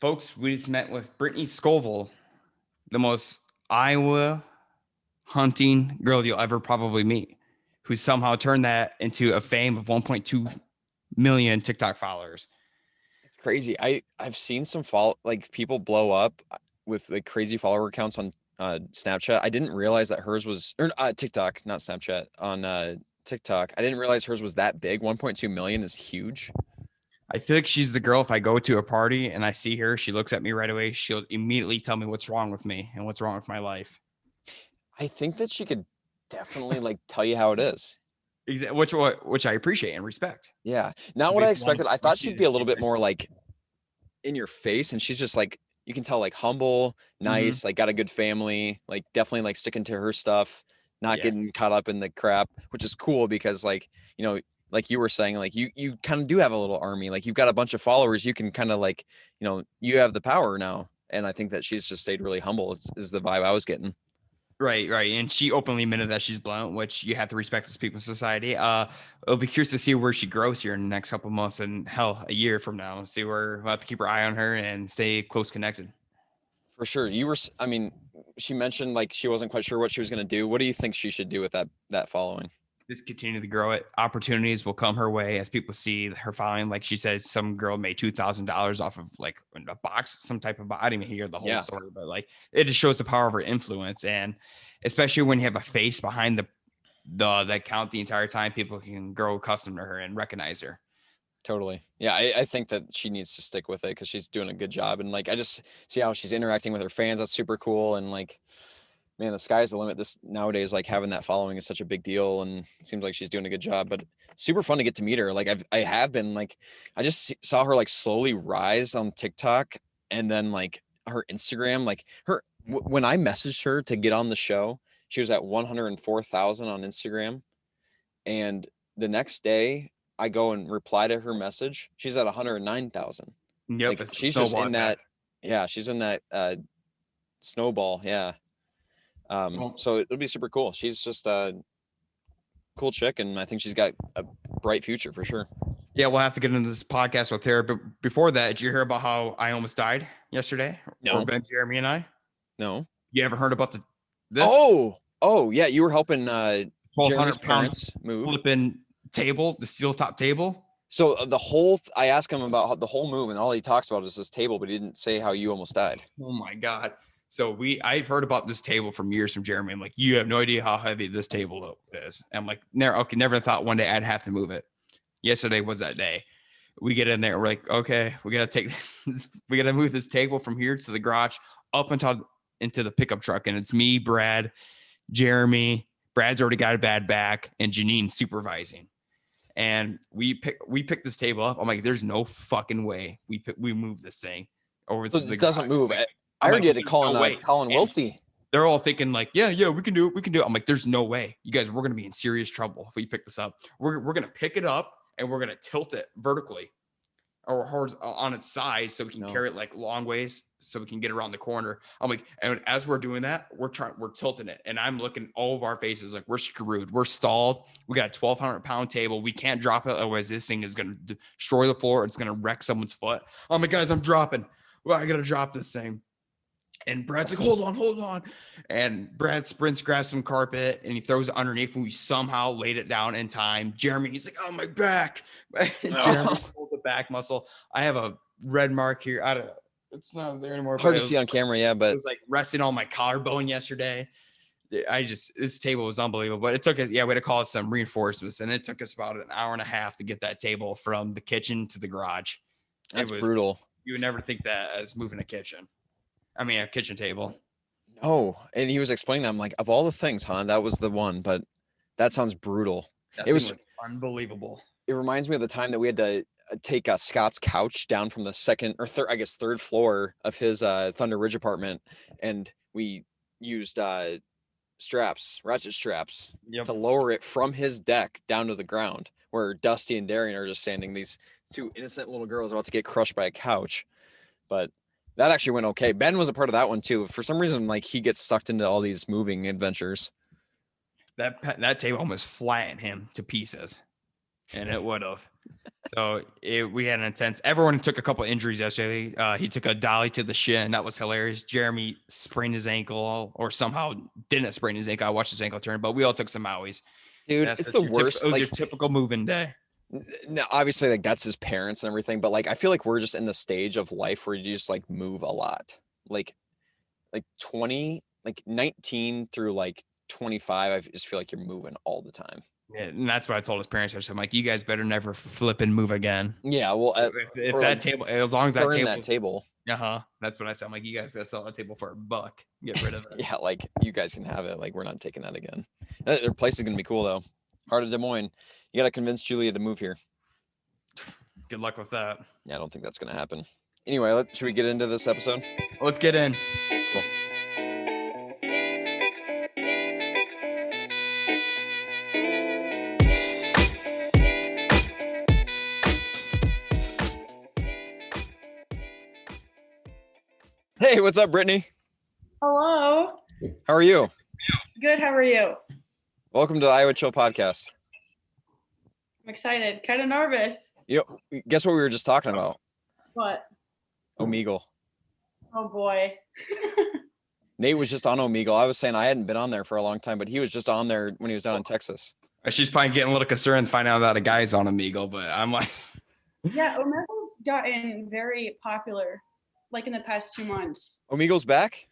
Folks, we just met with Britney Scoville, the most Iowa hunting girl you'll ever probably meet, who somehow turned that into a fame of 1.2 million TikTok followers. It's crazy. I've seen some people blow up with like crazy follower counts on Snapchat. I didn't realize that hers was or TikTok, not Snapchat, on TikTok. I didn't realize hers was that big. 1.2 million is huge. I feel like she's the girl. If I go to a party and I see her, she looks at me right away. She'll immediately tell me what's wrong with me and what's wrong with my life. I think that she could definitely like tell you how it is. Which I appreciate and respect. Yeah. Not what I Big one. expected. I thought she'd be a little bit more like in your face, and she's just like you can tell like humble, Mhm. nice, like got a good family, like definitely like sticking to her stuff, not Yeah. getting caught up in the crap, which is cool because like you were saying, like you kind of do have a little army, like you've got a bunch of followers, you can kind of like, you have the power now. And I think that she's just stayed really humble is the vibe I was getting. Right, right. And she openly admitted that she's blunt, which you have to respect as people in society. I'll be curious to see where she grows here in the next couple of months and hell, a year from now. See where we'll have to keep our eye on her and stay close connected. For sure. I mean, she mentioned like she wasn't quite sure what she was going to do. What do you think she should do with that following? Just continue to grow it. Opportunities will come her way as people see her following. Like she says, some girl made $2,000 off of like a box, some type of. I didn't even hear the whole Yeah, story, but like it just shows the power of her influence, and especially when you have a face behind the account the entire time, people can grow accustomed to her and recognize her. totally. Yeah, I think that she needs to stick with it because she's doing a good job. And like I just see how she's interacting with her fans. That's super cool. And like, man, the sky's the limit. This nowadays, like having that following is such a big deal, and it seems like she's doing a good job. But super fun to get to meet her. Like I have been like, I just saw her like slowly rise on TikTok, and then like her Instagram, like when I messaged her to get on the show, she was at 104,000 on Instagram, and the next day I go and reply to her message, she's at 109,000. Yep, Like it's she's just snowball in that, effect. yeah, she's in that snowball, yeah. Well, So it'll be super cool. She's just a cool chick, and I think she's got a bright future for sure. yeah, we'll have to get into this podcast with her. But before that, did you hear about how I almost died yesterday? Or No, Ben, Jeremy, and I? no. You ever heard about this Oh, yeah. You were helping 1,200 Jeremy's pound parents move. flipping table, the steel top table? So I asked him about the whole move, and all he talks about is this table, but he didn't say how you almost died. Oh my God. So I've heard about this table from years from Jeremy. I'm like, you have no idea how heavy this table is. I'm like, never thought one day I'd have to move it. Yesterday was that day. We get in there, we're like, okay, we gotta we gotta move this table from here to the garage up into the pickup truck. And it's me, Brad, Jeremy. Brad's already got a bad back, and Janine supervising. And we picked this table up. I'm like, there's no fucking way we move this thing over So to the it garage. doesn't move. I I'm like, already had to there's call no in way. Colin And Wiltsey. they're all thinking like, yeah, we can do it. We can do it. I'm like, there's no way. You guys, we're gonna be in serious trouble if we pick this up. We're gonna pick it up and we're gonna tilt it vertically or on its side so we can No. carry it like long ways so we can get around the corner. I'm like, and as we're doing that, we're tilting it. And I'm looking all of our faces like we're screwed. We're stalled. We got a 1,200-pound table. We can't drop it. Otherwise, this thing is going to destroy the floor. It's going to wreck someone's foot. I'm like, guys, I'm dropping. Well, I got to drop this thing. And Brad's like, hold on. And Brad sprints, grabs some carpet, and he throws it underneath. And we somehow laid it down in time. Jeremy, he's like, oh, my back. Jeremy pulled the back muscle. I have a red mark here. It's not there anymore. Hard But to see on camera, yeah, it but was like resting on my collarbone yesterday. This table was unbelievable. But it took us, we had to call it some reinforcements. And it took us about an hour and a half to get that table from the kitchen to the garage. that's brutal. You would never think that as moving a kitchen. I mean, a kitchen table. No, and he was explaining that. I'm like, of all the things, huh? That was the one, but that sounds brutal. That It thing was. was unbelievable. It reminds me of the time that we had to take Scott's couch down from the second or third, I guess, third floor of his Thunder Ridge apartment, and we used ratchet straps, Yep. to lower it from his deck down to the ground, where Dusty and Darian are just standing. These two innocent little girls about to get crushed by a couch, but that actually went okay. Ben was a part of that one too. For some reason, like he gets sucked into all these moving adventures. That table almost flattened him to pieces, and it would have. So we had an intense. Everyone took a couple injuries yesterday. He took a dolly to the shin. That was hilarious. Jeremy sprained his ankle, or somehow didn't sprain his ankle. I watched his ankle turn, but we all took some Maois. Dude, That's it's just the worst. it was Like, your typical moving day. no, obviously, like that's his parents and everything, but like I feel like we're just in the stage of life where you just like move a lot. Like 20, like 19 through like 25, I just feel like you're moving all the time. Yeah, and that's what I told his parents. I said, I'm like, you guys better never flip and move again. Yeah, well, If or that like table, as long as that burn table, that table. that's what I said. I'm like, you guys gotta sell that table for $1. Get rid of it. Yeah, like you guys can have it. Like we're not taking that again. Their place is gonna be cool though. Heart of Des Moines. You gotta convince Julia to move here. Good luck with that. Yeah, I don't think that's gonna happen. Anyway, should we get into this episode? Let's get in. Cool. Hey, what's up, Brittany? Hello. How are you? Good. How are you? Welcome to the Iowa Chill podcast. I'm excited. Kind of nervous. You know, guess what we were just talking about? What? Omegle. Oh boy. Nate was just on Omegle. I was saying I hadn't been on there for a long time, but he was just on there when he was down in Texas. She's probably getting a little concerned finding out that a guy's on Omegle, but I'm like, Yeah, Omegle's gotten very popular, like in the past 2 months. Omegle's back?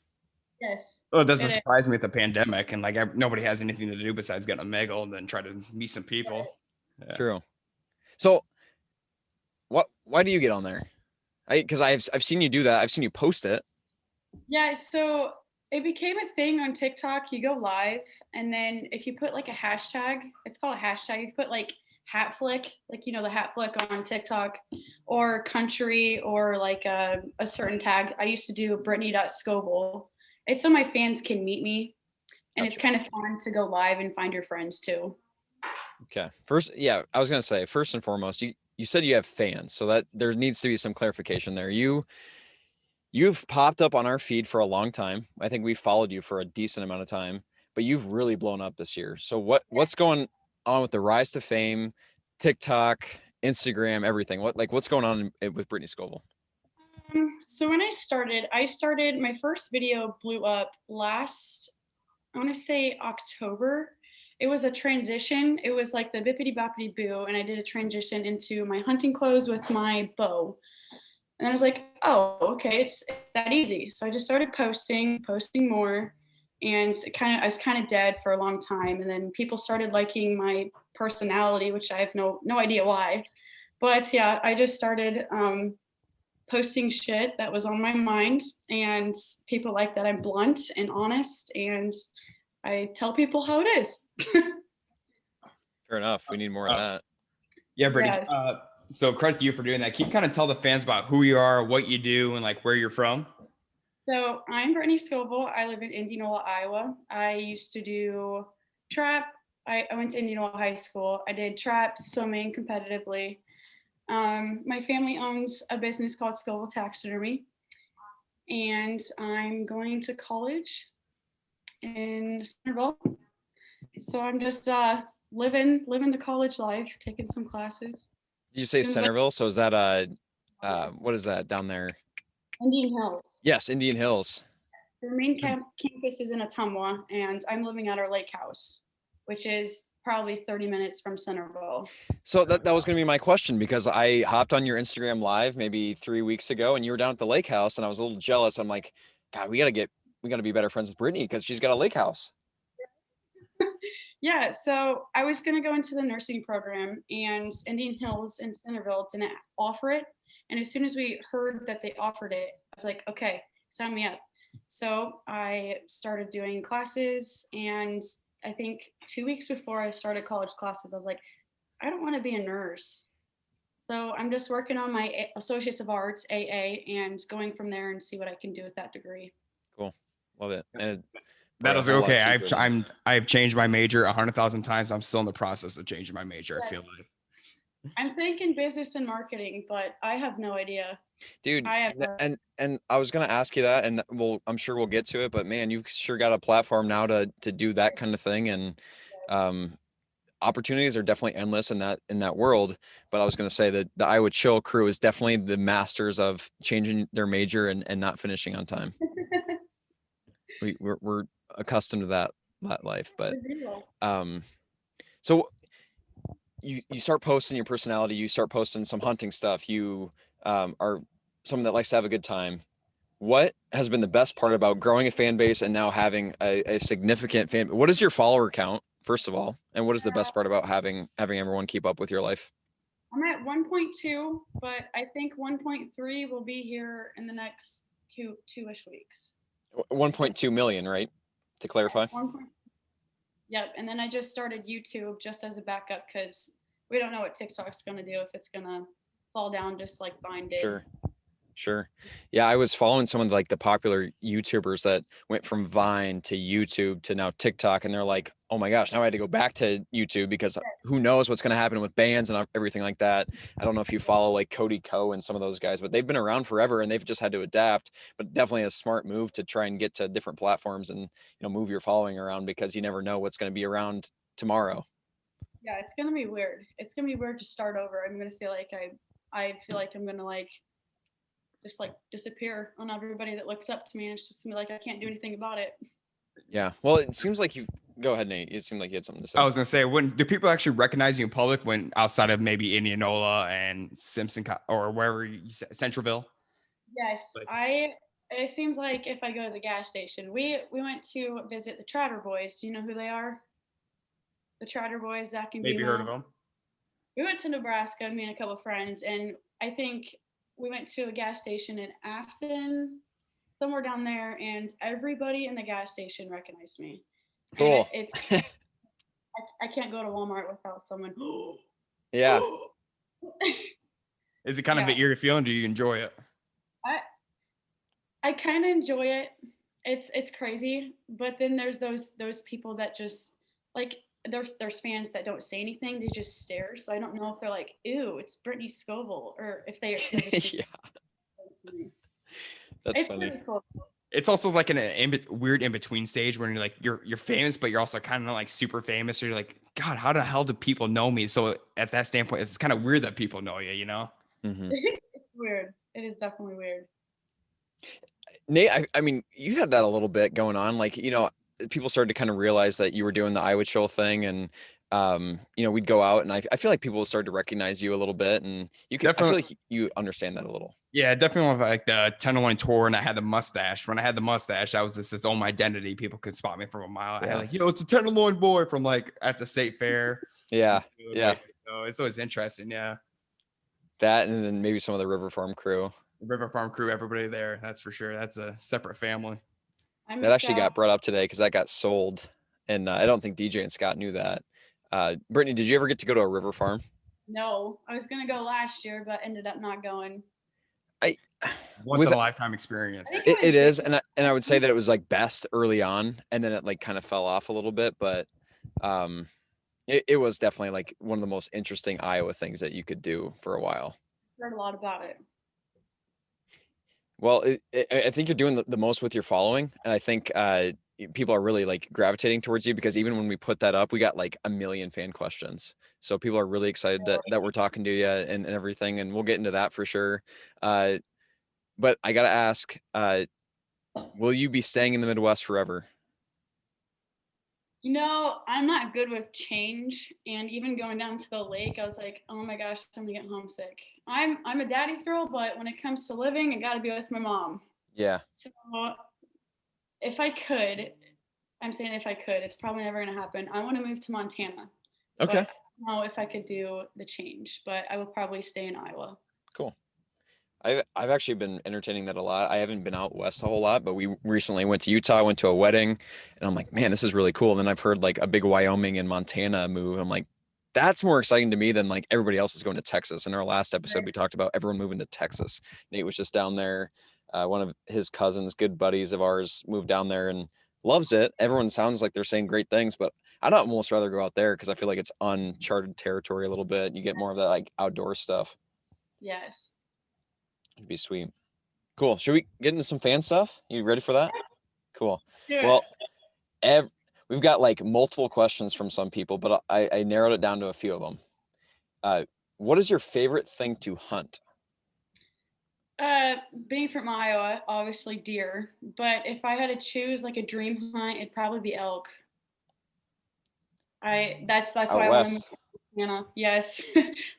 Yes. oh, it doesn't It is. surprise me with the pandemic and like nobody has anything to do besides get Omegle and then try to meet some people. Yeah. True. So, why do you get on there? Because I've seen you do that. I've seen you post it. Yeah. So it became a thing on TikTok. You go live, and then if you put like a hashtag, it's called a hashtag. You put like hat flick, like the hat flick on TikTok, or country, or like a certain tag. I used to do Britney.Scoville. It's so my fans can meet me, and it's kind of fun to go live and find your friends too. Okay. First, yeah, I was gonna say first and foremost, you said you have fans, so that there needs to be some clarification there. You've popped up on our feed for a long time. I think we followed you for a decent amount of time, but you've really blown up this year. So what's going on with the rise to fame, TikTok, Instagram, everything? What's going on with Britney Scoville? So when I started my first video blew up last, I want to say October. It was a transition. It was like the bippity boppity boo, and I did a transition into my hunting clothes with my bow. And I was like, oh, okay, it's that easy. So I just started posting more, and I was kind of dead for a long time. And then people started liking my personality, which I have no idea why. But yeah, I just started posting shit that was on my mind, and people like that I'm blunt and honest, and I tell people how it is. Fair enough. We need more of that. Yeah, Brittany. Yes. So credit to you for doing that. Can you kind of tell the fans about who you are, what you do, and like where you're from? So I'm Britney Scoville. I live in Indianola, Iowa. I used to do trap. I went to Indianola High School. I did trap, swimming competitively. My family owns a business called Scoville Taxidermy, and I'm going to college in Centerville. So I'm just living the college life, taking some classes. Did you say Centerville? So is that what is that down there? Indian Hills. Yes, Indian Hills. The main campus is in Ottumwa, and I'm living at our lake house, which is probably 30 minutes from Centerville. So that was going to be my question, because I hopped on your Instagram live maybe 3 weeks ago, and you were down at the lake house, and I was a little jealous. I'm like, God, we got to be better friends with Brittany because she's got a lake house. Yeah, so I was going to go into the nursing program, and Indian Hills and Centerville didn't offer it. And as soon as we heard that they offered it, I was like, okay, sign me up. So I started doing classes, and I think 2 weeks before I started college classes, I was like, I don't want to be a nurse. So I'm just working on my Associates of Arts, AA, and going from there and see what I can do with that degree. Cool. Love it. And that was okay. I've changed my major 100,000 times. I'm still in the process of changing my major. Yes. I feel like I'm thinking business and marketing, but I have no idea. Dude, and I was gonna ask you that, and I'm sure we'll get to it, but man, you've sure got a platform now to do that kind of thing. And opportunities are definitely endless in that world. But I was going to say that the Iowa Chill crew is definitely the masters of changing their major and not finishing on time. We're accustomed to that life. But so you start posting your personality, you start posting some hunting stuff, you are someone that likes to have a good time. What has been the best part about growing a fan base and now having a significant fan? What is your follower count, first of all? And what is the best part about having everyone keep up with your life? I'm at 1.2, but I think 1.3 will be here in the next two-ish weeks. 1.2 million, right? To clarify. Yep. And then I just started YouTube just as a backup because we don't know what TikTok's going to do, if it's going to fall down just like Vine did. Sure. Yeah, I was following some of like the popular YouTubers that went from Vine to YouTube to now TikTok, and they're like, oh my gosh, now I had to go back to YouTube because who knows what's going to happen with bans and everything like that. I don't know if you follow like Cody Ko and some of those guys, but they've been around forever and they've just had to adapt. But definitely a smart move to try and get to different platforms and move your following around, because you never know what's going to be around tomorrow. Yeah, it's going to be weird. It's going to be weird to start over. I'm going to feel like I feel like I'm going to like just like disappear on everybody that looks up to me, and it's just gonna be like I can't do anything about it. Yeah. Well, it seems like you go ahead, Nate. It seemed like you had something to say. I was gonna say, when do people actually recognize you in public when outside of maybe Indianola and Simpson or wherever Centralville? Yes, Like, it seems like if I go to the gas station, we went to visit the Trotter Boys. Do you know who they are? The Trotter Boys, Zach and maybe Bima. heard of them. We went to Nebraska, me and a couple of friends, and I think we went to a gas station in Afton, somewhere down there, and everybody in the gas station recognized me. Cool. And I can't go to Walmart without someone. Yeah. Is it kind of an eerie feeling? Do you enjoy it? I kind of enjoy it. It's crazy, but then there's those people that just like there's fans that don't say anything, they just stare. So I don't know if they're like, "Ew, it's Britney Scoville," or if they. Yeah. That's it's funny. pretty cool. It's also like weird in between stage when you're like you're famous, but you're also kind of like super famous. So you're like, God, how the hell do people know me? So at that standpoint, it's kind of weird that people know you. Mm-hmm. It's weird. It is definitely weird. Nate, I mean, you had that a little bit going on. Like, people started to kind of realize that you were doing the Iowa Chill thing, and we'd go out, and I feel like people started to recognize you a little bit, and I feel like you understand that a little. Yeah, definitely with like the 10-1 tour, and I had the mustache. When I had the mustache, that was just its own identity. People could spot me from a mile. Yeah. I had like, it's a 10-1 boy from like at the state fair. Yeah. So it's always interesting. Yeah. That, and then maybe some of the River Farm crew. River Farm crew, everybody there. That's for sure. That's a separate family. That actually got brought up today because that got sold, and I don't think DJ and Scott knew that. Brittany, did you ever get to go to a River Farm? No, I was gonna go last year, but ended up not going. Once in a lifetime experience. It is, and I would say that it was like best early on, and then it like kind of fell off a little bit, but it was definitely like one of the most interesting Iowa things that you could do for a while. Heard a lot about it. Well, I think you're doing the most with your following, and I think people are really like gravitating towards you, because even when we put that up, we got like 1 million fan questions. So people are really excited that we're talking to you and everything, and we'll get into that for sure. But I gotta ask, will you be staying in the Midwest forever? I'm not good with change, and even going down to the lake, I was like, oh my gosh, I'm gonna get homesick. I'm a daddy's girl, but when it comes to living, I gotta be with my mom. Yeah. So if I could, I'm saying if I could, it's probably never gonna happen. I want to move to Montana. Okay. I don't know if I could do the change, but I will probably stay in Iowa. Cool. I've actually been entertaining that a lot. I haven't been out west a whole lot, but we recently went to Utah, went to a wedding, and I'm like, man, this is really cool. And then I've heard like a big Wyoming and Montana move. I'm like, that's more exciting to me than like everybody else is going to Texas. In our last episode, we talked about everyone moving to Texas. Nate was just down there. One of his cousins, good buddies of ours, moved down there and loves it. Everyone sounds like they're saying great things, but I'd almost rather go out there because I feel like it's uncharted territory a little bit. You get more of that like outdoor stuff. Yes. It'd be sweet. Cool. Should we get into some fan stuff? You ready for that? Cool. Sure. Well, we've got like multiple questions from some people, but I narrowed it down to a few of them. What is your favorite thing to hunt? Being from Iowa, obviously deer. But if I had to choose like a dream hunt, it'd probably be elk. That's Out why I want to move west. to Montana. Yes,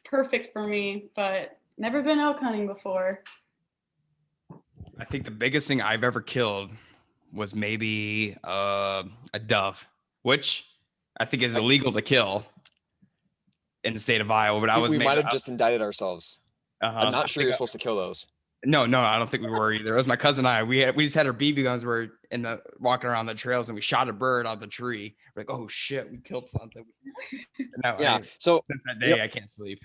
perfect for me. But never been elk hunting before. I think the biggest thing I've ever killed was maybe a dove, which I think is illegal to kill in the state of Iowa. But I was We maybe might have just indicted ourselves. I'm not sure you're supposed to kill those. No, I don't think we were either. It was my cousin and I. We just had our BB guns. We're walking around the trails and we shot a bird on the tree. We're like, oh shit, we killed something. Yeah. So since that day, I can't sleep.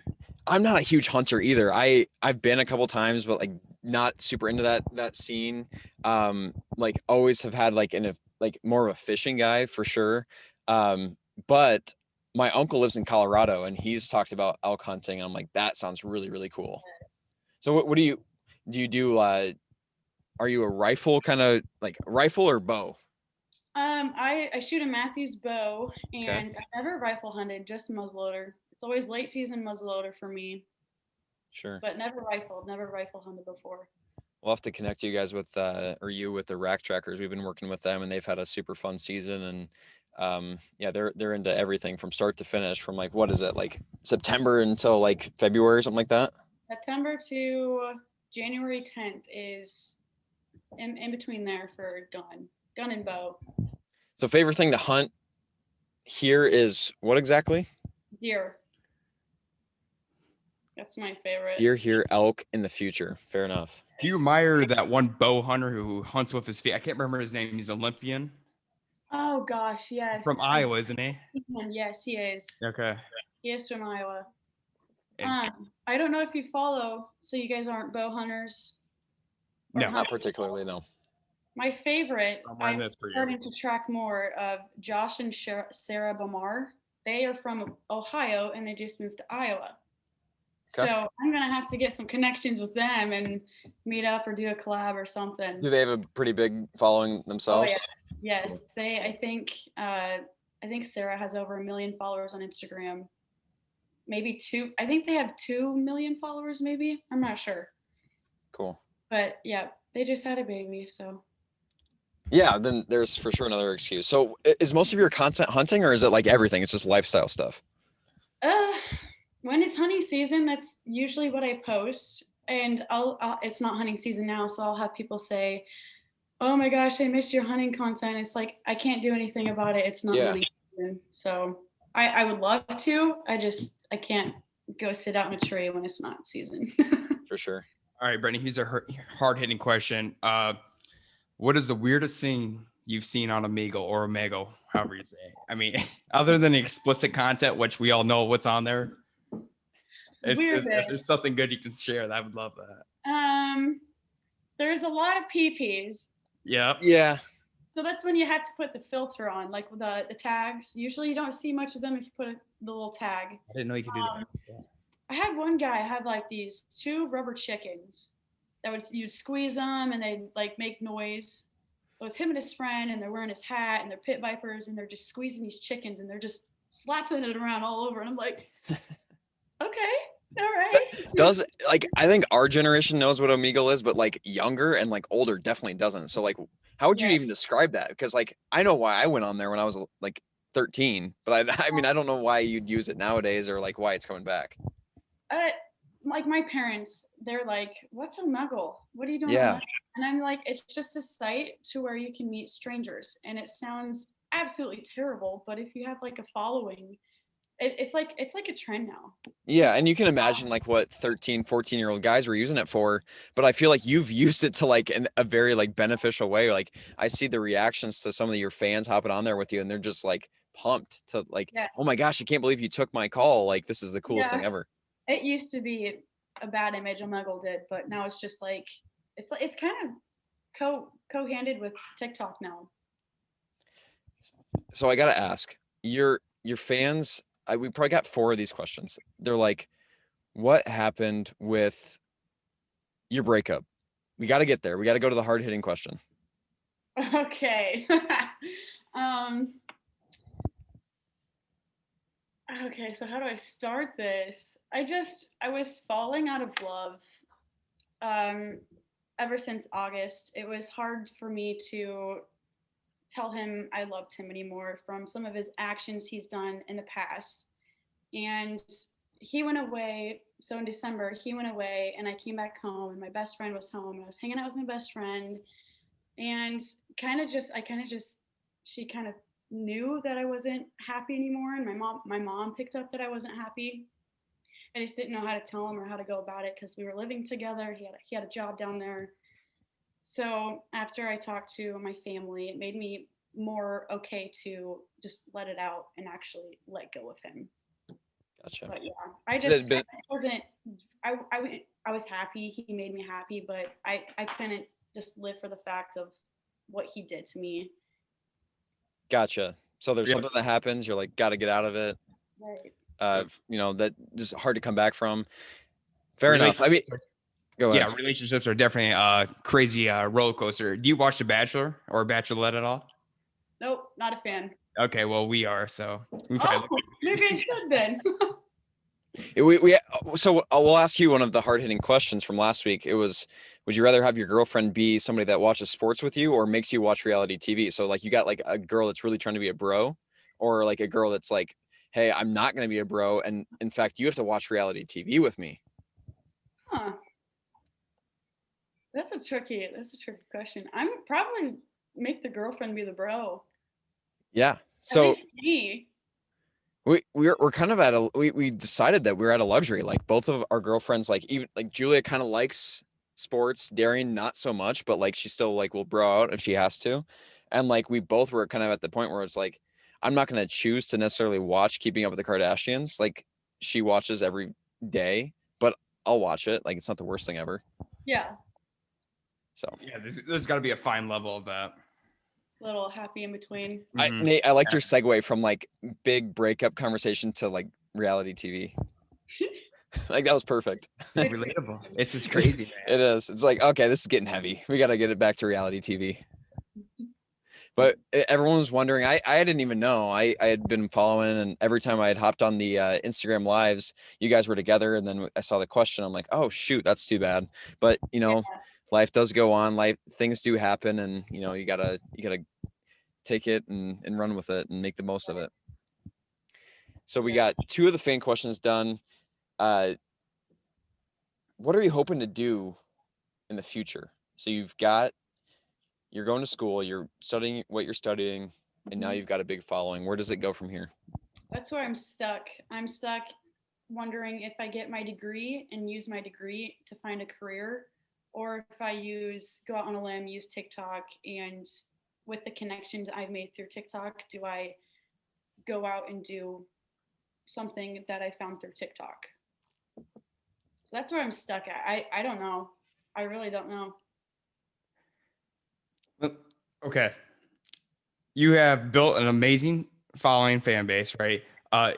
I'm not a huge hunter either. I've been a couple times, but like not super into that scene. Like always have had like more of a fishing guy for sure. But my uncle lives in Colorado and he's talked about elk hunting. And I'm like, that sounds really, really cool. So what do you do? Are you a rifle kind of like rifle or bow? I shoot a Matthews bow, and Okay. I've never rifle hunted, just muzzleloader. It's always late season muzzleloader for me, Sure. but never rifle hunted before. We'll have to connect you guys with with the rack trackers. We've been working with them and they've had a super fun season. And yeah, they're into everything from start to finish, from like, what is it, like September until like February or something like that? September to January 10th is in between there for gun and bow. So favorite thing to hunt here is what exactly? Deer. That's my favorite. Deer here, elk in the future. Fair enough. Do you admire that one bow hunter who hunts with his feet? I can't remember his name. He's Olympian. Oh gosh, yes. From Iowa, isn't he? Yes, he is. Okay. He is from Iowa. I don't know if you follow, so you guys aren't bow hunters. No, not particularly. No. My favorite, I'm that's for you. starting to track more of Josh and Sarah Bamar. They are from Ohio and they just moved to Iowa. Okay. So I'm going to have to get some connections with them and meet up or do a collab or something. Do they have a pretty big following themselves? Oh, yeah. Yes. I think Sarah has over 1 million followers on Instagram. Maybe 2. I think they have 2 million followers, maybe. I'm not sure. Cool. But yeah, they just had a baby, so. Yeah, then there's for sure another excuse. So is most of your content hunting, or is it like everything? It's just lifestyle stuff? When it's hunting season, that's usually what I post. And it's not hunting season now, so I'll have people say, oh my gosh, I miss your hunting content. It's like, I can't do anything about it. It's not hunting season. So I would love to. I can't go sit out in a tree when it's not season. For sure. All right, Brittany, here's a hard-hitting question. What is the weirdest thing you've seen on Omegle, however you say it? I mean, other than the explicit content, which we all know what's on there. If there's something good you can share, I would love that. There's a lot of PPs. Yep. Yeah. So that's when you have to put the filter on, like the tags. Usually you don't see much of them if you put the little tag. I didn't know you could do that. I had one guy had like these 2 rubber chickens that you'd squeeze them and they'd like make noise. It was him and his friend, and they're wearing his hat, and they're pit vipers, and they're just squeezing these chickens, and they're just slapping it around all over. And I'm like, okay, all right. I think our generation knows what Omegle is, but like younger and like older definitely doesn't. So like, how would you even describe that? Because like, I know why I went on there when I was like 13, but I mean, I don't know why you'd use it nowadays or like why it's coming back. Like my parents, they're like, what's Omegle? What are you doing? Yeah. And I'm like, it's just a site to where you can meet strangers. And it sounds absolutely terrible, but if you have like a following, it's like a trend now. Yeah, and you can imagine like what 13, 14-year-old guys were using it for, but I feel like you've used it to like a very like beneficial way. Like I see the reactions to some of your fans hopping on there with you, and they're just like pumped to like, oh my gosh, I can't believe you took my call. Like this is the coolest thing ever. It used to be a bad image Omegle did, but now it's just like it's kind of co-handed with TikTok now. So I gotta ask, your fans, we probably got 4 of these questions. They're like, what happened with your breakup? We got to get there. We got to go to the hard-hitting question. Okay. Okay, so how do I start this? I was falling out of love um ever since August. It was hard for me to tell him I loved him anymore from some of his actions he's done in the past. And he went away. So in December, he went away, and I came back home, and my best friend was home. And I was hanging out with my best friend, and she kind of knew that I wasn't happy anymore. And my mom picked up that I wasn't happy. I just didn't know how to tell him or how to go about it because we were living together. He had a job down there. So after I talked to my family, it made me more okay to just let it out and actually let go of him. Gotcha. But yeah, I just wasn't. I was happy. He made me happy, but I couldn't just live for the fact of what he did to me. Gotcha. So there's Yeah. something that happens, you're like, got to get out of it. Right. That is hard to come back from. Fair enough. I mean, go ahead. Yeah, relationships are definitely a crazy roller coaster. Do you watch The Bachelor or Bachelorette at all? Nope, not a fan. Okay, well, we are, so we probably Maybe I should then. So we'll ask you one of the hard-hitting questions from last week. It was, would you rather have your girlfriend be somebody that watches sports with you or makes you watch reality TV? So like you got like a girl that's really trying to be a bro, or like a girl that's like, hey, I'm not going to be a bro, and in fact, you have to watch reality TV with me. Huh. That's a tricky question. I'm probably make the girlfriend be the bro. Yeah. At So least me. we're kind of at we decided that we're at a luxury. Like both of our girlfriends, like even like Julia kind of likes sports, Darian not so much, but like she still like will bro out if she has to. And like we both were kind of at the point where it's like, I'm not going to choose to necessarily watch Keeping Up with the Kardashians. Like she watches every day, but I'll watch it. Like it's not the worst thing ever. Yeah. So yeah, there's got to be a fine level of that. Little happy in between. Nate, I liked your segue from like big breakup conversation to like reality TV. Like that was perfect. Relatable. It's just crazy, man. It is. It's like, okay, this is getting heavy. We got to get it back to reality TV. But everyone was wondering, I didn't even know. I had been following, and every time I had hopped on the Instagram lives, you guys were together, and then I saw the question. I'm like, oh shoot, that's too bad. But life does go on. Things do happen, and you gotta take it and run with it and make the most of it. So we got 2 of the fan questions done. What are you hoping to do in the future? So you're going to school, you're studying what you're studying, and now you've got a big following. Where does it go from here? That's where I'm stuck. I'm stuck wondering if I get my degree and use my degree to find a career, or if I go out on a limb, use TikTok, and with the connections I've made through TikTok, do I go out and do something that I found through TikTok? So that's where I'm stuck at. I don't know. I really don't know. Okay. You have built an amazing following fan base, right?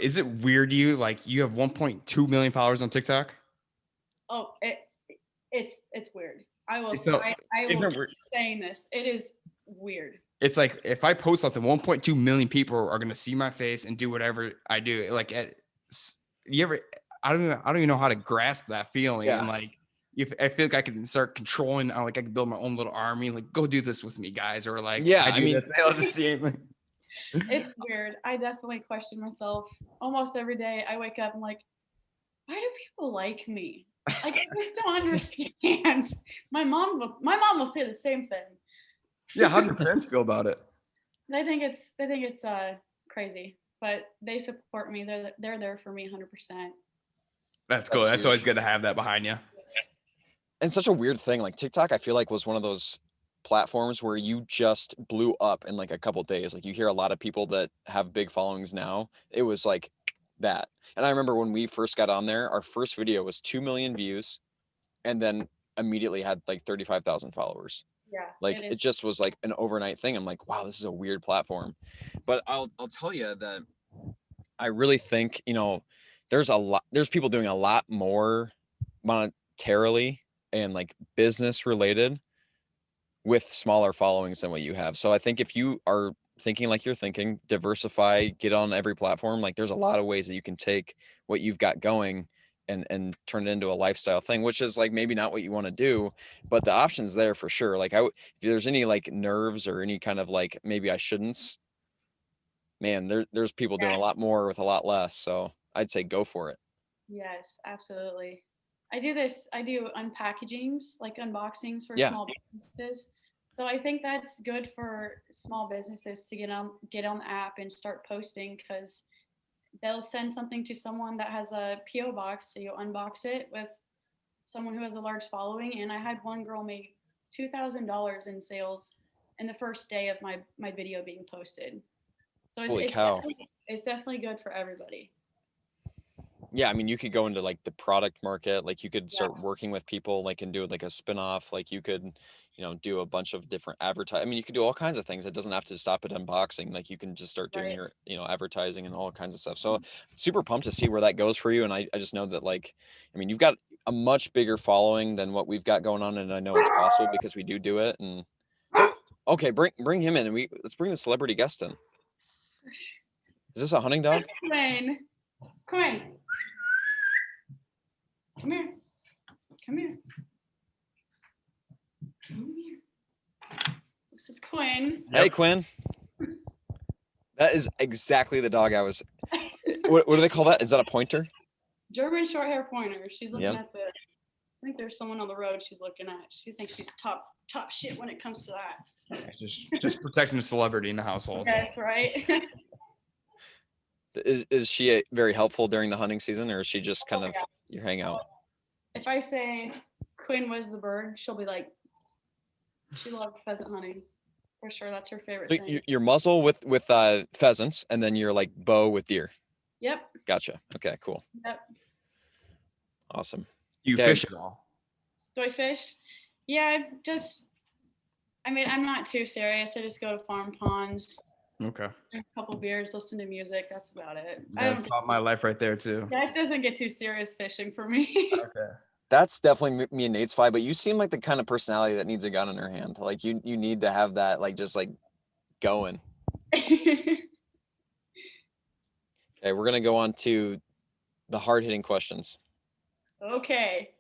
Is it weird to you? Like you have 1.2 million followers on TikTok? Oh, it's weird. I will weird? keep saying this. It is weird. It's like if I post something, 1.2 million people are gonna see my face and do whatever I do. Like, you ever? I don't even know how to grasp that feeling. Yeah. And like, if I feel like I can start controlling, I can build my own little army. Like, go do this with me, guys, or like, yeah, I mean, this. The same. It's weird. I definitely question myself almost every day. I wake up and like, why do people like me? Like, I just don't understand. My mom will say the same thing. Yeah, how do your parents feel about it? They think it's crazy, but they support me. They're there for me 100%. That's cool. That's always good to have that behind you. And such a weird thing, like TikTok, I feel like was one of those platforms where you just blew up in like a couple days. Like you hear a lot of people that have big followings now. It was like that. And I remember when we first got on there, our first video was 2 million views and then immediately had like 35,000 followers. Yeah. Like it just was like an overnight thing. I'm like, wow, this is a weird platform. But I'll tell you that I really think, there's people doing a lot more monetarily and like business related with smaller followings than what you have. So I think if you are thinking like you're thinking, diversify, get on every platform. Like there's a lot of ways that you can take what you've got going and turn it into a lifestyle thing, which is like maybe not what you want to do, but the option's there for sure. Like if there's any like nerves or any kind of like maybe I shouldn't, man, there's people doing a lot more with a lot less. So I'd say go for it. Yes, absolutely. I do unpackagings, like unboxings for Yeah. small businesses. So I think that's good for small businesses to get on the app and start posting, because they'll send something to someone that has a PO box. So you unbox it with someone who has a large following. And I had one girl make $2,000 in sales in the first day of my video being posted. So Holy cow. It's definitely good for everybody. Yeah, I mean, you could go into like the product market, like you could start working with people, like and do like a spin-off, like you could, do a bunch of different advertising. I mean, you could do all kinds of things. It doesn't have to stop at unboxing. Like you can just start doing your, advertising and all kinds of stuff. So super pumped to see where that goes for you. And I just know that like, I mean, you've got a much bigger following than what we've got going on. And I know it's possible because we do it. And so, okay, bring him in and let's bring the celebrity guest in. Is this a hunting dog? Quinn. Come here. Come here. This is Quinn. Hey, Quinn. That is exactly the dog I was. What do they call that? Is that a pointer? German short hair pointer. She's looking at I think there's someone on the road she's looking at. She thinks she's top shit when it comes to that. Just protecting the celebrity in the household. That's right. Is she very helpful during the hunting season, or is she just kind of your hangout? If I say Quinn was the bird, she'll be like, she loves pheasant hunting for sure. That's her favorite thing. Your muzzle with pheasants, and then you're like bow with deer. Yep. Gotcha. Okay, cool. Yep. Awesome. You fish at all? Do I fish? Yeah, I'm not too serious. I just go to farm ponds. Okay. Drink a couple beers, listen to music. That's about it. That's about my life right there too. Yeah, it doesn't get too serious fishing for me. Okay. That's definitely me and Nate's fight, but you seem like the kind of personality that needs a gun in her hand. Like you need to have that, like just like going. Okay, we're gonna go on to the hard-hitting questions. Okay.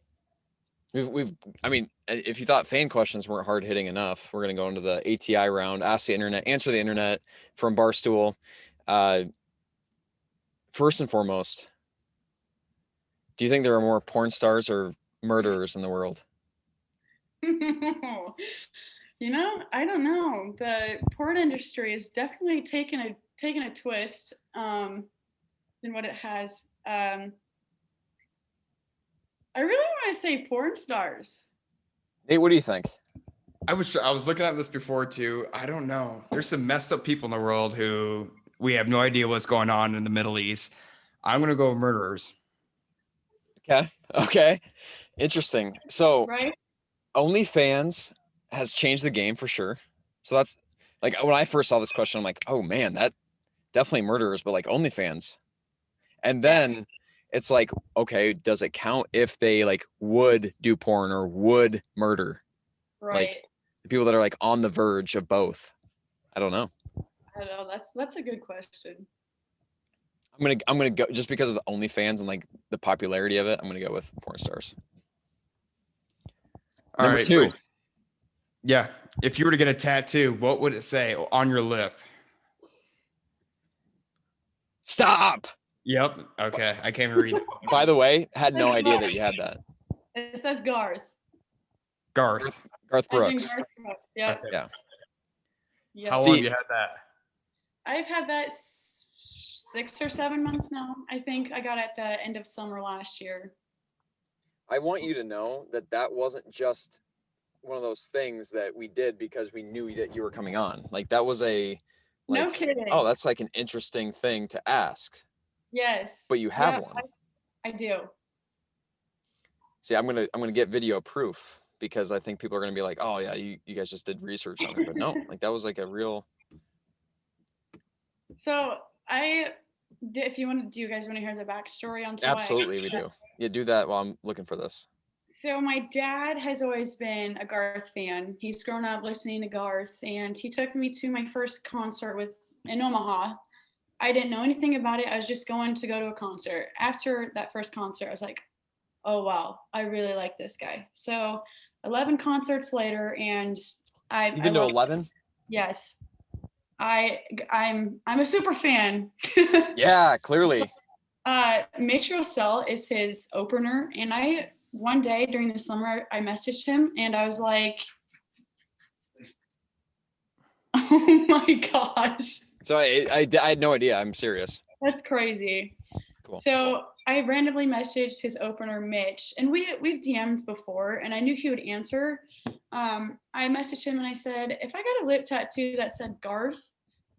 I mean, if you thought fan questions weren't hard-hitting enough, we're gonna go into the ATI round. Ask the internet, answer the internet from Barstool. First and foremost, do you think there are more porn stars or murderers in the world? I don't know. The porn industry is definitely taking a twist than what it has. I really want to say porn stars. Nate, what do you think? I was looking at this before too. I don't know. There's some messed up people in the world who we have no idea what's going on in the Middle East. I'm gonna go murderers. Okay. Interesting. So right? OnlyFans has changed the game for sure. So that's like when I first saw this question, I'm like, oh man, that definitely murderers, but like OnlyFans. And then it's like, okay, does it count if they like would do porn or would murder? Right. Like the people that are like on the verge of both. I don't know. I don't know. That's a good question. I'm gonna go just because of the OnlyFans and like the popularity of it. I'm gonna go with porn stars. All Number right. 2. Yeah. If you were to get a tattoo, what would it say on your lip? Stop. Yep. Okay. I can't even read it. By the way, had no idea that you had that. It says Garth. Garth Brooks. Garth Brooks. Yep. Okay. Yeah. Yep. How long have you had that? I've had that 6 or 7 months now. I think I got it at the end of summer last year. I want you to know that that wasn't just one of those things that we did because we knew that you were coming on. Like that was no kidding. Oh, that's like an interesting thing to ask. Yes. But you have one. I do. See, I'm gonna get video proof because I think people are gonna be like, oh yeah, you guys just did research on it. But no, like that was like a real. So if you want to, do you guys want to hear the backstory on? Absolutely, we do. Yeah, do that while I'm looking for this. So my dad has always been a Garth fan. He's grown up listening to Garth, and he took me to my first concert in Omaha. I didn't know anything about it. I was just going to go to a concert. After that first concert, I was like, "Oh wow, I really like this guy." So 11 concerts later, and You've I been to love. 11? Yes, I'm a super fan. Yeah, clearly. Matrio Cell is his opener, and I one day during the summer I messaged him and I was like, "Oh my gosh, So I had no idea. I'm serious. that's crazy." Cool. So I randomly messaged his opener Mitch, and we've DM'd before, and I knew he would answer. I messaged him and I said, "If I got a lip tattoo that said Garth,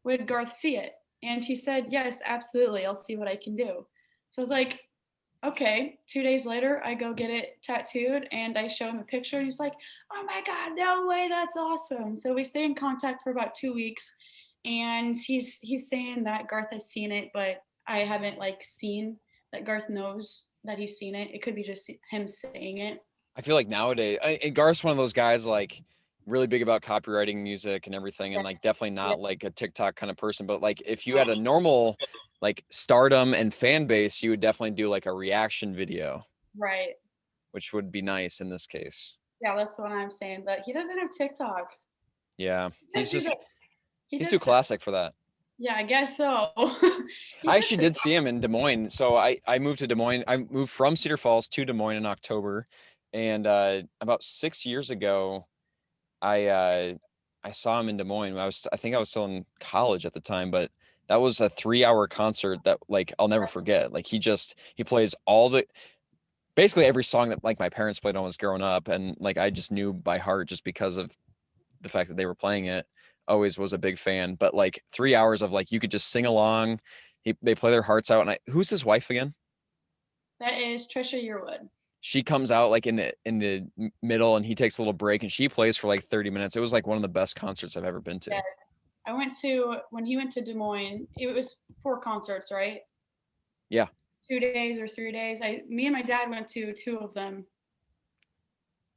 would Garth see it?" And he said, "Yes, absolutely. I'll see what I can do." So I was like, okay. 2 days later, I go get it tattooed and I show him a picture. And he's like, "Oh my God, no way, that's awesome." So we stay in contact for about 2 weeks. And he's saying that Garth has seen it, but I haven't like seen that Garth knows that he's seen it. It could be just him saying it. I feel like nowadays, and Garth's one of those guys like really big about copywriting music and everything, and like definitely not like a TikTok kind of person. But like if you had a normal like stardom and fan base, you would definitely do like a reaction video, Right. which would be nice in this case. Yeah, that's what I'm saying. But he doesn't have TikTok. Yeah, he's He he's does too classic for that. Yeah, I guess so. I actually did see him in Des Moines. So I moved to Des Moines. I moved from Cedar Falls to Des Moines in October, and about 6 years ago, I saw him in Des Moines. I think I was still in college at the time, but that was a 3-hour concert that like I'll never forget. Like he plays basically every song that like my parents played when I was growing up, and like I just knew by heart just because of the fact that they were playing it. Always was a big fan. But like 3 hours of like you could just sing along. They play their hearts out. And who's his wife again? That is Trisha Yearwood. She comes out like in the middle, and he takes a little break, and she plays for like 30 minutes. It was like one of the best concerts I've ever been to. Yes. I went to when he went to Des Moines. It was 4 concerts, right? Yeah. 2 days or 3 days. Me and my dad went to 2 of them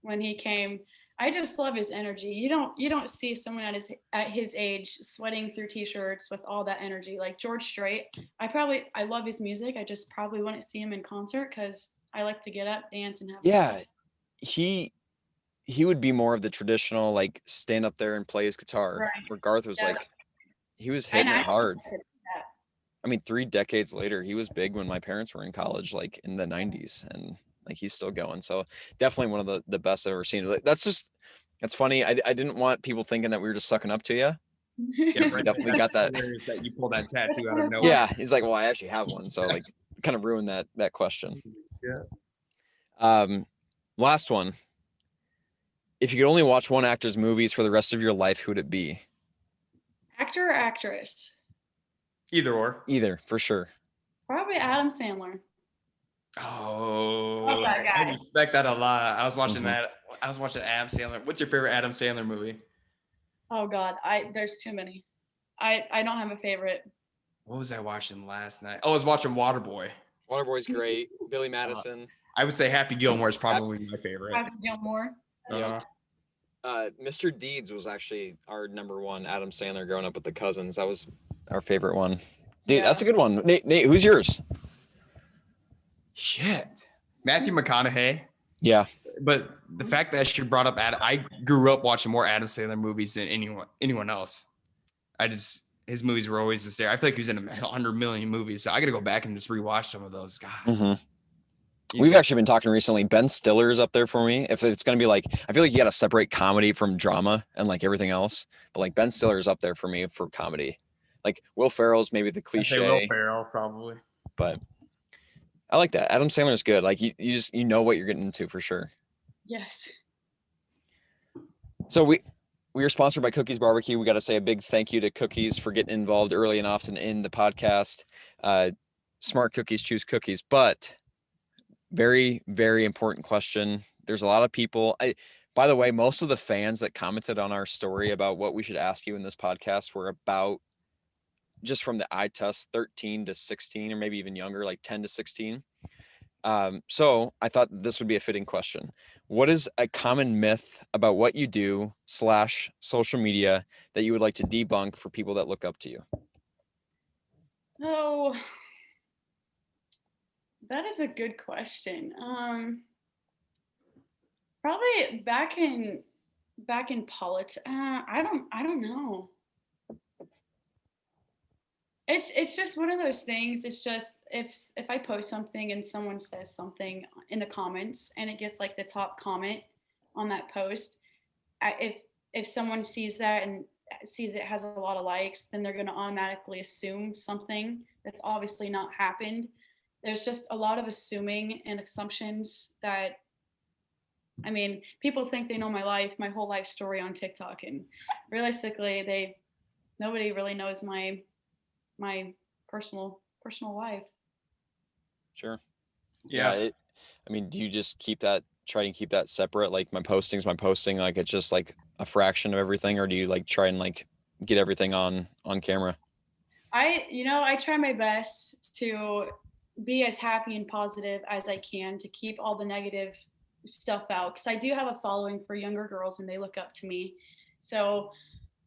when he came. I just love his energy. You don't see someone at his age sweating through t-shirts with all that energy like George Strait. I love his music. I just probably wouldn't see him in concert because I like to get up, dance, and have fun. He would be more of the traditional like stand up there and play his guitar. Right. Where Garth was like he was hitting it hard. I mean, 3 decades later, he was big when my parents were in college, like in the 90s, and like he's still going. So definitely one of the best I've ever seen. That's funny. I didn't want people thinking that we were just sucking up to you. Yeah, right. We got that. That you pulled that tattoo out of nowhere. Yeah, he's like, well, I actually have one, so like, kind of ruined that question. Yeah. Last one. If you could only watch one actor's movies for the rest of your life, who would it be? Actor or actress? Either or. Either, for sure. Probably Adam Sandler. Oh, I respect that a lot. I was watching that. I was watching Adam Sandler. What's your favorite Adam Sandler movie? Oh God, there's too many. I don't have a favorite. What was I watching last night? Oh, I was watching Waterboy. Waterboy's great. Billy Madison. I would say Happy Gilmore is probably my favorite. Happy Gilmore. Yeah. Mr. Deeds was actually our number one Adam Sandler growing up with the cousins. That was our favorite one. Dude, that's a good one. Nate, who's yours? Shit. Matthew McConaughey. Yeah. But the fact that she brought up I grew up watching more Adam Sandler movies than anyone else. His movies were always just there. I feel like he was in 100 million movies. So I got to go back and just rewatch some of those. God. Mm-hmm. We've actually been talking recently. Ben Stiller is up there for me. If it's going to be like, I feel like you got to separate comedy from drama and like everything else. But like Ben Stiller is up there for me for comedy. Like Will Ferrell's maybe the cliche. Will Ferrell probably. But I like that. Adam Sandler is good. Like you know what you're getting into for sure. Yes. So we are sponsored by Cookies Barbecue. We got to say a big thank you to Cookies for getting involved early and often in the podcast. Smart cookies choose cookies, but very, very important question. There's a lot of people. By the way, most of the fans that commented on our story about what we should ask you in this podcast were about just from the eye test 13 to 16, or maybe even younger, like 10 to 16. So I thought this would be a fitting question. What is a common myth about what you do / social media that you would like to debunk for people that look up to you? Oh, that is a good question. Probably back in politics. I don't know. It's just one of those things. It's just if I post something and someone says something in the comments and it gets like the top comment on that post, if someone sees that and sees it has a lot of likes, then they're going to automatically assume something that's obviously not happened. There's just a lot of assuming and assumptions that, I mean, people think they know my whole life story on TikTok, and realistically, nobody really knows my personal life. Sure. Yeah. I mean, do you just try to keep that separate? Like my posting, like it's just like a fraction of everything, or do you like try and like get everything on camera? I try my best to be as happy and positive as I can to keep all the negative stuff out, because I do have a following for younger girls and they look up to me. So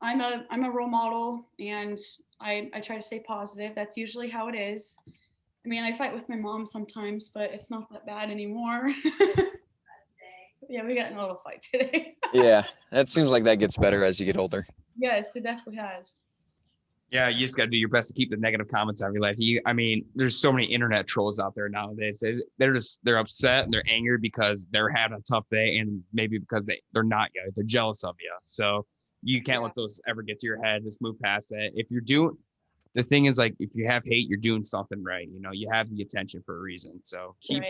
I'm a role model, and I try to stay positive. That's usually how it is. I mean, I fight with my mom sometimes, but it's not that bad anymore. Yeah, we got in a little fight today. Yeah, that seems like that gets better as you get older. Yes, it definitely has. Yeah, you just got to do your best to keep the negative comments out of your life. I mean, there's so many internet trolls out there nowadays. They're upset and they're angry because they're having a tough day, and maybe because they're not you. They're jealous of you. So you can't let those ever get to your head. Just move past it. If you're doing, the thing is, like, if you have hate, you're doing something right. You have the attention for a reason. So keep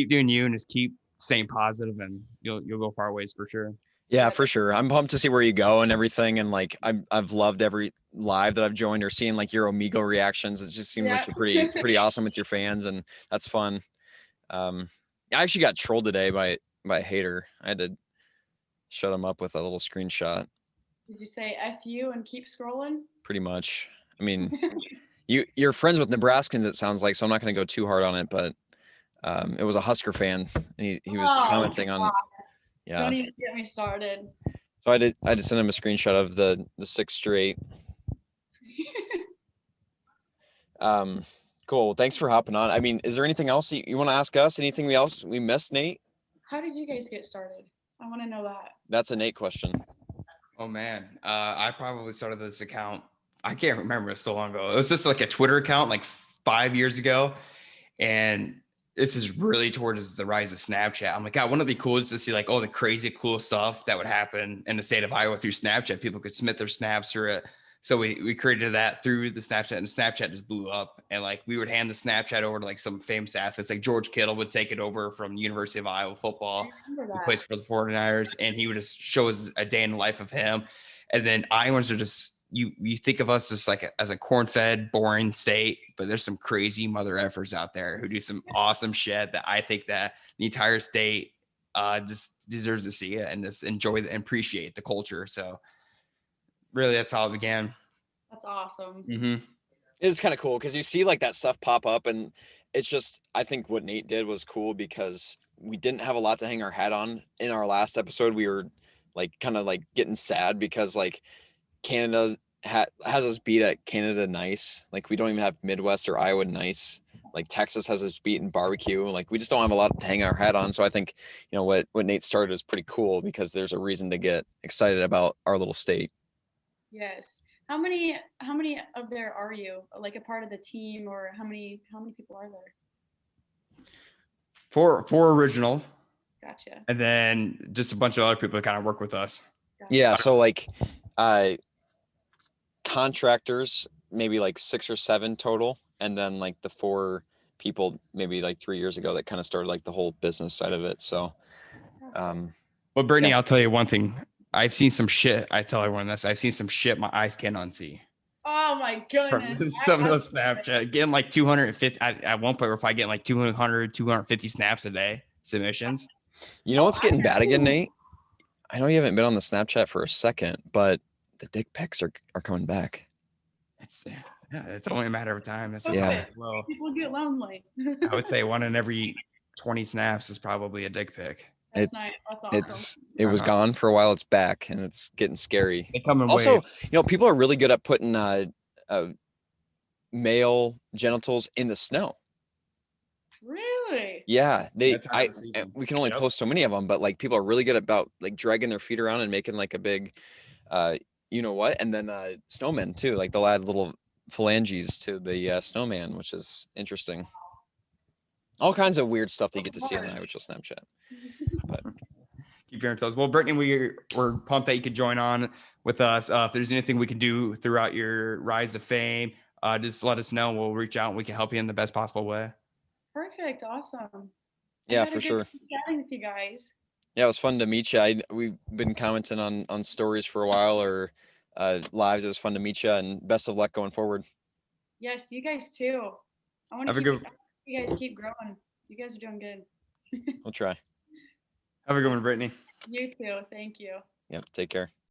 doing you, and just keep staying positive, and you'll go far ways for sure. Yeah, for sure. I'm pumped to see where you go and everything. And like, I've loved every live that I've joined or seeing like your Omegle reactions. It just seems like you're pretty awesome with your fans, and that's fun. I actually got trolled today by a hater. I had to shut him up with a little screenshot. Did you say F you and keep scrolling? Pretty much. I mean, you're friends with Nebraskans, it sounds like, so I'm not going to go too hard on it, but it was a Husker fan, and he was commenting on. Yeah. Don't even get me started. So I did send him a screenshot of the 6 straight. Cool. Well, thanks for hopping on. I mean, is there anything else you want to ask us? Anything else we missed, Nate? How did you guys get started? I want to know that. That's a Nate question. Oh man, I probably started this account. I can't remember. It's so long ago. It was just like a Twitter account like 5 years ago, and this is really towards the rise of Snapchat. I'm like, God, wouldn't it be cool just to see like all the crazy cool stuff that would happen in the state of Iowa through Snapchat? People could submit their snaps through it. So we created that through the Snapchat, and Snapchat just blew up. And like we would hand the Snapchat over to like some famous athletes, like George Kittle would take it over from the University of Iowa football. He plays for the 49ers, and he would just show us a day in the life of him. And then Iowans are just, you think of us just like as a corn-fed, boring state, but there's some crazy mother effers out there who do some awesome shit that I think that the entire state just deserves to see it and just enjoy and appreciate the culture. So really, that's how it began. That's awesome. Mm-hmm. It's kind of cool because you see like that stuff pop up, and it's just, I think what Nate did was cool because we didn't have a lot to hang our hat on. In our last episode, we were like kind of like getting sad because like Canada has us beat at Canada nice. Like we don't even have Midwest or Iowa nice. Like Texas has us beat in barbecue. Like we just don't have a lot to hang our hat on. So I think, what Nate started is pretty cool because there's a reason to get excited about our little state. Yes. How many of there are you? Like a part of the team, or how many people are there? Four original. Gotcha. And then just a bunch of other people that kind of work with us. Gotcha. Yeah. So like contractors, maybe like 6 or 7 total. And then like the 4 people maybe like 3 years ago that kind of started like the whole business side of it. So well, Brittany, I'll tell you one thing. I've seen some shit. I tell everyone this. I've seen some shit my eyes cannot see. Oh my goodness. Some of those Snapchat, getting like 250 at one point we're probably getting like 200, 250 snaps a day, submissions. You know what's getting bad again, Nate? I know you haven't been on the Snapchat for a second, but the dick pics are coming back. It's only a matter of time. It's People get lonely. I would say one in every 20 snaps is probably a dick pic. That's nice. That's awesome. It was gone for a while. It's back, and it's getting scary. They come in Also, waves. you know, people are really good at putting male genitals in the snow. Really? Yeah, That time of the season. we can only Yep. post so many of them, but like people are really good about like dragging their feet around and making like a big, you know what, and then snowmen too. Like they'll add little phalanges to the snowman, which is interesting. All kinds of weird stuff that you get to see on the iWitchell Snapchat. But Keep your toes. Well, Brittany, we're pumped that you could join on with us. If there's anything we can do throughout your rise to fame, just let us know. We'll reach out and we can help you in the best possible way. Perfect. Awesome. yeah, I had a for good sure. time chatting with you guys. Yeah, it was fun to meet you. We've been commenting on stories for a while or lives. It was fun to meet you, and best of luck going forward. Yes, you guys too. I want Have to a keep good. you guys keep growing. You guys are doing good. We'll try. Have a good one, Brittany. You too. Thank you. Yep. Take care.